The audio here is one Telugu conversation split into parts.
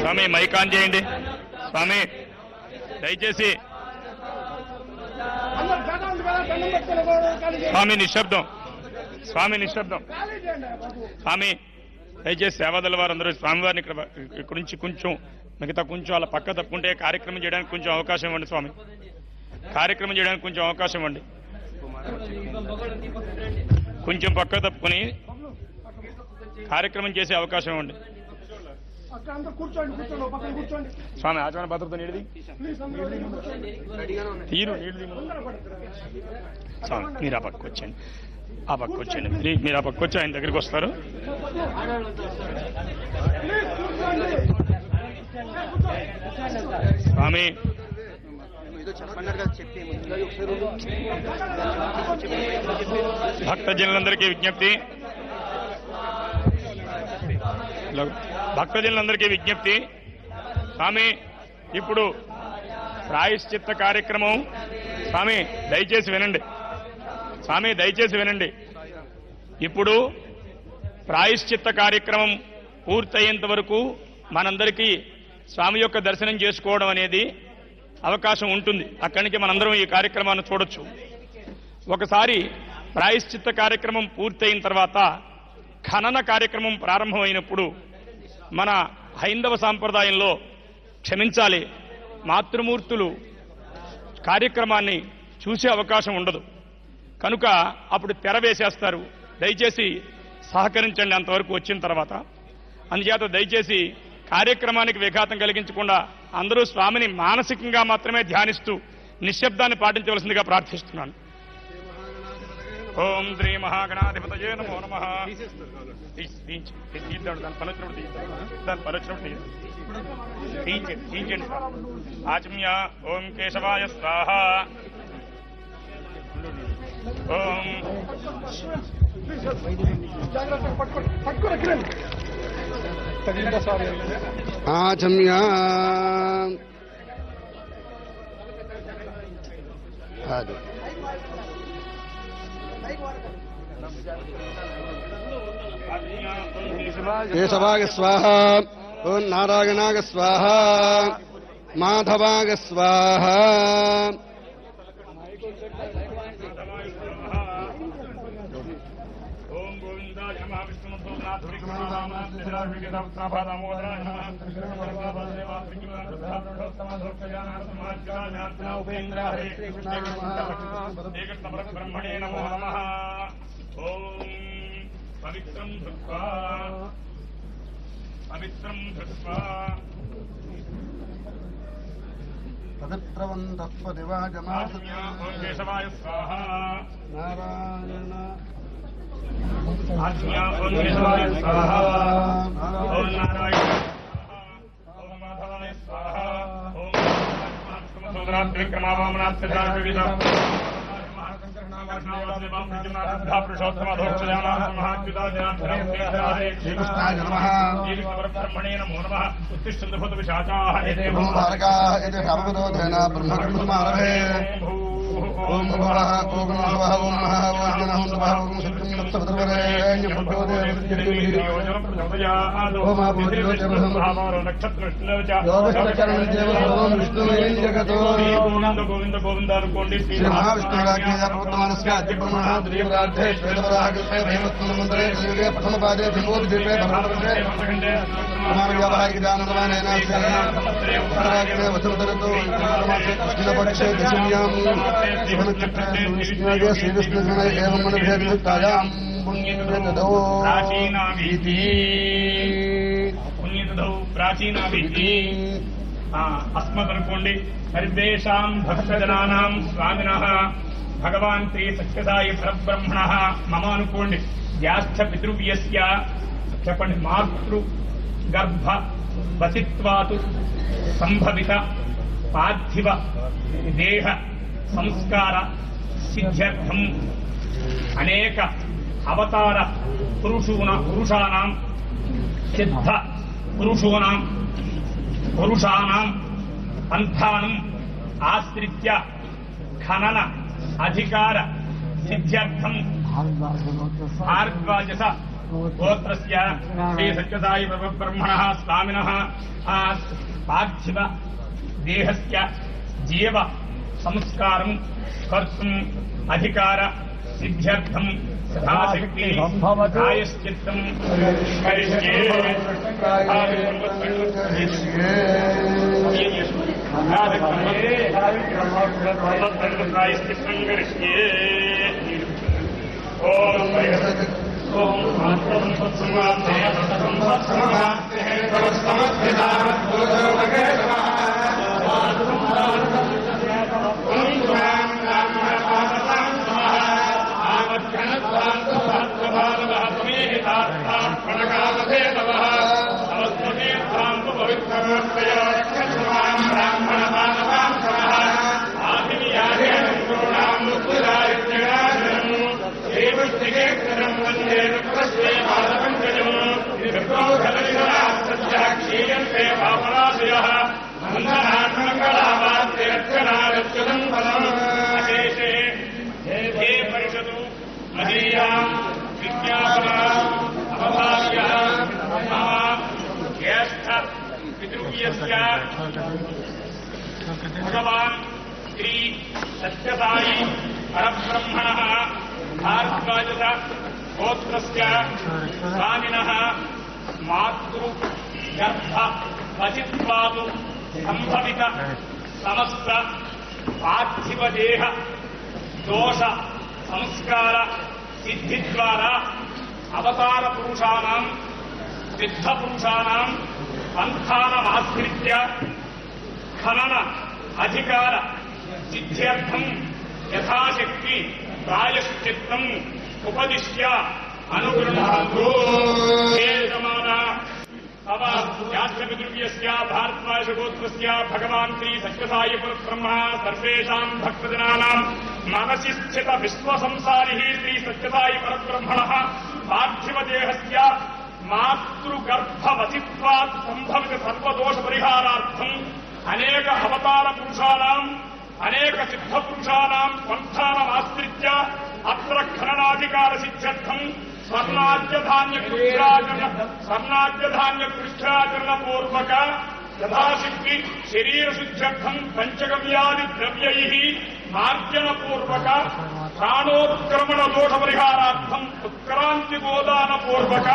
స్వామి మైక్ ఆన్ చేయండి. స్వామి దయచేసి స్వామి నిశ్శబ్దం. స్వామి నిశ్శబ్దం. స్వామి దయచేసి సేవాదళ వారందరూ స్వామివారిని ఇక్కడ నుంచి కొంచెం మిగతా కొంచెం అలా పక్క తప్పుకుంటే కార్యక్రమం చేయడానికి కొంచెం అవకాశం ఇవ్వండి. స్వామి కార్యక్రమం చేయడానికి కొంచెం అవకాశం ఇవ్వండి. కొంచెం పక్క తప్పుకుని కార్యక్రమం చేసే అవకాశం ఇవ్వండి. స్వామి ఆచరణ భద్రత నీడిది తీరు నీడిది. స్వామి మీరు ఆ పక్క వచ్చండి. ఆ పక్క వచ్చండి. మీరు ఆ పక్క వచ్చి ఆయన దగ్గరికి వస్తారు. స్వామి భక్తజనులందరికీ విజ్ఞప్తి. భక్తజనులందరికీ విజ్ఞప్తి. స్వామి ఇప్పుడు ప్రాయశ్చిత్త కార్యక్రమం. స్వామి దయచేసి వినండి. స్వామి దయచేసి వినండి. ఇప్పుడు ప్రాయశ్చిత్త కార్యక్రమం పూర్తయ్యేంత వరకు మనందరికీ స్వామి యొక్క దర్శనం చేసుకోవడం అనేది అవకాశం ఉంటుంది. అక్కడి నుంచి మనందరం ఈ కార్యక్రమాన్ని చూడొచ్చు. ఒకసారి ప్రాయశ్చిత్త కార్యక్రమం పూర్తయిన తర్వాత ఖనన కార్యక్రమం ప్రారంభమైనప్పుడు మన హైందవ సాంప్రదాయంలో క్షమించాలి, మాతృమూర్తులు కార్యక్రమాన్ని చూసే అవకాశం ఉండదు. కనుక అప్పుడు తెర వేసేస్తారు. దయచేసి సహకరించండి అంతవరకు వచ్చిన తర్వాత. అందుచేత దయచేసి కార్యక్రమానికి విఘాతం కలిగించకుండా అందరూ స్వామిని మానసికంగా మాత్రమే ధ్యానిస్తూ నిశ్శబ్దాన్ని పాటించవలసిందిగా ప్రార్థిస్తున్నాను. ఓం శ్రీ మహాగణాధిపతయే నమో నమః. దాని పరచినప్పుడు తీయించండి. ఆచమ్య ఓం కేశవాయ స్వాహ. ఓం ఆచమ్య కేశవాయ స్వాహ. ఓం నారాయణాయ స్వాహ. మాధవాయ స్వాహ. బ్రహ్మణే నమో నమః. ఓం పవిత్రం ధృత్వా పవిత్రవంతః పదివాజమాసత్య. ఓం కేశవాయ స్వాహ. నారాయణ ఆజ్ఞా. ఓం కేశవాయ స్వాహ. ఓం నారాయణ. ఓం మాధవాయ స్వాహ. ఓం బ్రహ్మణే నమో నమః. ఉత్తిష్టంతు భూత విశాచాః. ఓం భవః ఓం భవః ఓం మహా ఓం జనః ఓం భవః ఓం సత్యం నమస్తవదవరేణ్య భూతోదేవస్య ఓం ఆభూతిలోచనః యోగశ్చరణదేవోం విష్ణువేం జగతో గోవింద గోవింద గోవింద అనుకోండి. శ్రీ మహావిష్ణురాజ్ఞేయ ప్రవర్తమానస్య అద్యబ్రహ్మణः ద్వితీయరాధ్యే శ్వేతవరాహకృష్ణే భైమత్వం మంత్రే కలియుగే ప్రథమపాదే భిమోద్వీపే భరతవర్షే సమానవ్యావహారికదానదమానేన శ్రీరాజ్ఞే వసుధరతో కృష్ణపక్షే దశమ్యాం శుభనక్షత్రే శ్రీకృష్ణ ఏవం మనభేదాయాం పుణ్యదౌ ప్రాచీనాభీతి అస్మదనుకోండి. సర్వేషాం భక్తజనానాం స్వామినః భగవాన్ శ్రీ సత్యసాయి పరబ్రహ్మణః మమ అనుకోండి. జ్యేష్ఠ పితృవ్యస్య చెప్పండి. మాతృ గర్భ వసిత్వాతు సంభవిత పార్థివ దేహ సంస్కార సిద్ధ్యర్థం అనేక అవతార పురుషానాం సిద్ధ పురుషానాం పంథానం ఆశ్రిత్య ఖనన అధికార సిద్ధ్యర్థం భారద్వాజస గోత్రస్య శ్రీ సత్యసాయి పరబ్రహ్మణః స్వామినః పార్థివ దేహస్య జీవ సంస్కారం కర్తుం అధికార సిద్ధ్యర్థం సదాశక్తి ప్రాయశ్చిత్తం కరిష్యే. ప్రాయశ్చిత్తం కరిష్యే. ఓం పరిషదు మహీయా విద్యా पितृव्यस्य भगवान् श्री सत्यसाई परब्रह्मणः भारद्वाजः गोत्रस्य स्वामिनः मातृगर्भ वचित्वादु संभवित समस्त पार्थिवदेह दोष संस्कार सिद्धि द्वारा अवतार पुरुषाणां सिद्ध पुरुषाणां पंथानमाश्रित्य खनन अधिकार सिद्ध्यर्थं यथाशक्ति प्रायश्चित्तम् उपदिश्य अनुगृह्णातु हे यजमाना तव यात्रपितृव्यस्य भारद्वाजगोत्रस्य भगवान् श्री सत्यसाई परब्रह्म सर्वेषां भक्तजनानां मनसि स्थित विश्वसंसारिः श्री सत्यसाई परब्रह्मणः पार्थिवदेहस्य मातृगर्भवचित्वात् सम्भवित सर्वदोषपरिहारार्थम् अनेक अवतार पुरुषाणाम् अनेक सिद्ध पुरुषाणां पंथानमाश्रित्य अत्र खननाधिकारसिद्ध्यर्थम् स्वर्णाद्यधान्यकृष्ठाचरण पूर्वक यथाशक्ति शरीरशुद्ध्यर्थम् पंचगव्यादिद्रव्यैः मार्जन पूर्वक प्राणोत्क्रमण दोषपरिहारार्थम् उत्क्रांति गोदान पूर्वक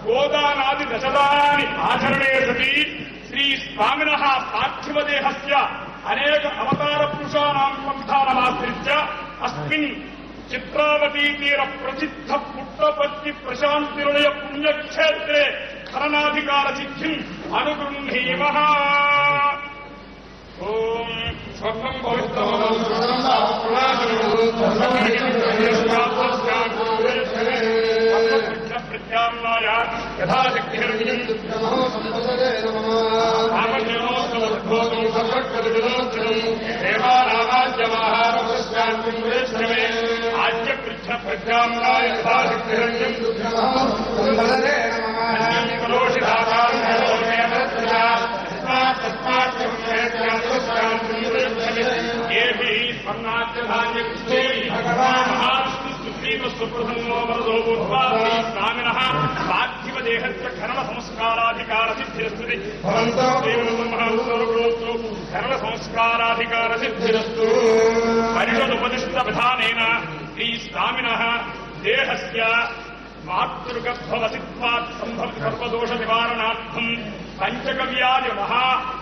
गोदानादि दशदानानि आचरणे सति श्री स्वामिनः पार्थिवदेहस्य अनेक अवतार पुरुषाणां पंथानमाश्रित्य अस्मिन् चित्रावती तीर प्रसिद्ध पुट्टपत्ति प्रशांतिनिलय पुण्यक्षेत्रे खननाधिकार सिद्धिम् अनुगृह्णीमः। ओम स्वर्णं प्रत्याम्नाय यथाशक्तिर्विजम् रामजनोत्सवोद्भोगं सर्वकृतविलोचनम् देवानामाद्यमाहारप्रशान्तिं वैष्णवे आद्यपृच्छ प्रत्याम्नाय यथाशक्तिर्विजम् ये भी स्वर्णाद्यधान्यकृष्णे भगवान् सुप्रसन्नो वरदो भूत्वा स्वामिनः पार्थिवदेहस्य खनन संस्काराधिकारसिद्धिरस्तु खनन संस्काराधिकारसिद्धिरस्तु परिषदुपदिष्टविधानेन श्रीस्वामिनः देहस्य मातृगर्भवसित्वात् सम्भवित सर्वदोष निवारणार्थम् पंचगव्यादि महा